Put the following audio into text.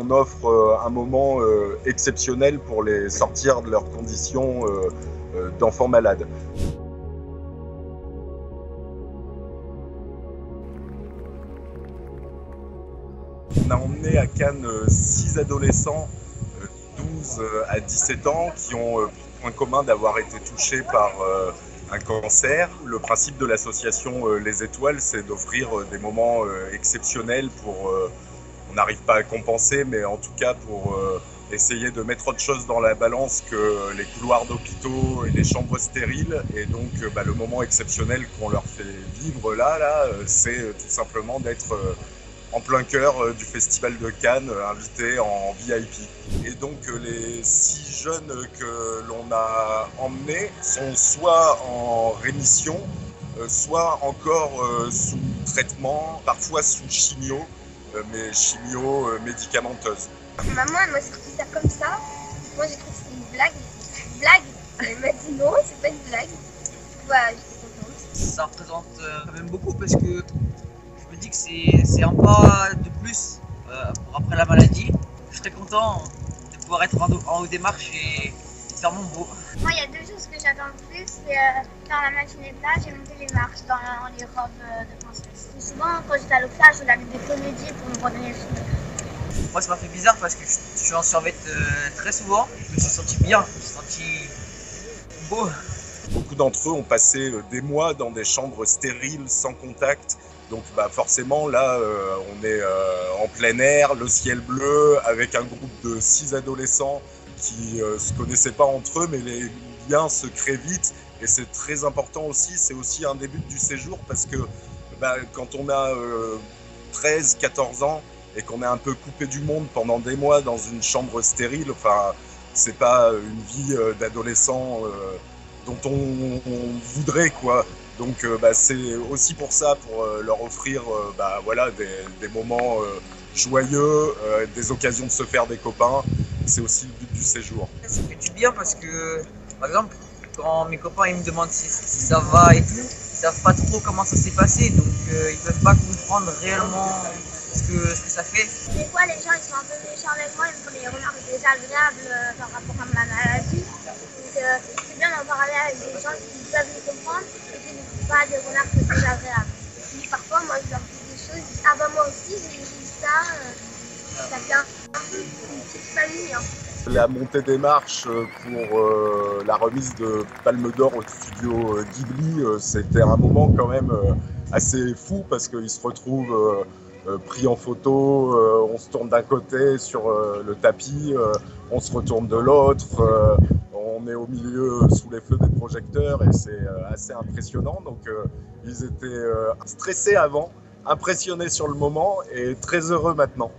On offre un moment exceptionnel pour les sortir de leurs conditions d'enfants malades. On a emmené à Cannes 6 adolescents, 12 à 17 ans, qui ont pour point commun d'avoir été touchés par un cancer. Le principe de l'association Les Étoiles, c'est d'offrir des moments exceptionnels pour, on n'arrive pas à compenser, mais en tout cas pour essayer de mettre autre chose dans la balance que les couloirs d'hôpitaux et les chambres stériles. Et donc le moment exceptionnel qu'on leur fait vivre là, c'est tout simplement d'être en plein cœur du Festival de Cannes, invités en VIP. Et donc les 6 jeunes que l'on a emmenés sont soit en rémission, soit encore sous traitement, parfois sous chimio, mais chimio médicamenteuse. Maman, elle m'a sorti ça comme ça. Moi, j'ai cru que c'était une blague. Une blague. Elle m'a dit non, c'est pas une blague. Voilà, j'étais contente. Ça représente quand même beaucoup parce que je me dis que c'est un pas de plus pour après la maladie. Je serais content de pouvoir être en haut des marches et faire mon beau. Moi, il y a 2 choses que j'attends le plus, c'est faire la matinée de plage et monter les marches dans les robes de princesse. Et souvent, quand j'étais à l'hôpital, je regardais des comédies pour me redonner le sourire. Moi, ça m'a fait bizarre parce que je suis en survette très souvent. Je me suis senti bien, je me suis senti beau. Beaucoup d'entre eux ont passé des mois dans des chambres stériles, sans contact. Donc forcément, là, on est en plein air, le ciel bleu, avec un groupe de 6 adolescents qui se connaissaient pas entre eux, mais les liens se créent vite. Et c'est très important aussi, c'est aussi un début du séjour, parce que quand on a 13, 14 ans, et qu'on est un peu coupé du monde pendant des mois dans une chambre stérile, enfin, c'est pas une vie d'adolescent dont on voudrait, quoi. Donc c'est aussi pour ça, pour leur offrir voilà, des moments joyeux, des occasions de se faire des copains. C'est aussi le but du séjour. Ça fait du bien parce que, par exemple, quand mes copains ils me demandent si ça va et tout, ils savent pas trop comment ça s'est passé, donc ils peuvent pas comprendre réellement ce que ça fait. Des fois, les gens ils sont un peu méchants avec moi, ils me font des remarques désagréables par rapport à ma maladie. Donc c'est bien d'en parler avec des gens qui peuvent me comprendre et qui ne font pas des remarques désagréables. Et parfois, moi je leur dis des choses, ah bah moi aussi j'ai eu ça fait un peu une petite famille. Hein. La montée des marches pour la remise de Palme d'Or au studio Ghibli, c'était un moment quand même assez fou parce qu'ils se retrouvent pris en photo, on se tourne d'un côté sur le tapis, on se retourne de l'autre, on est au milieu sous les feux des projecteurs et c'est assez impressionnant. Donc ils étaient stressés avant, impressionnés sur le moment et très heureux maintenant.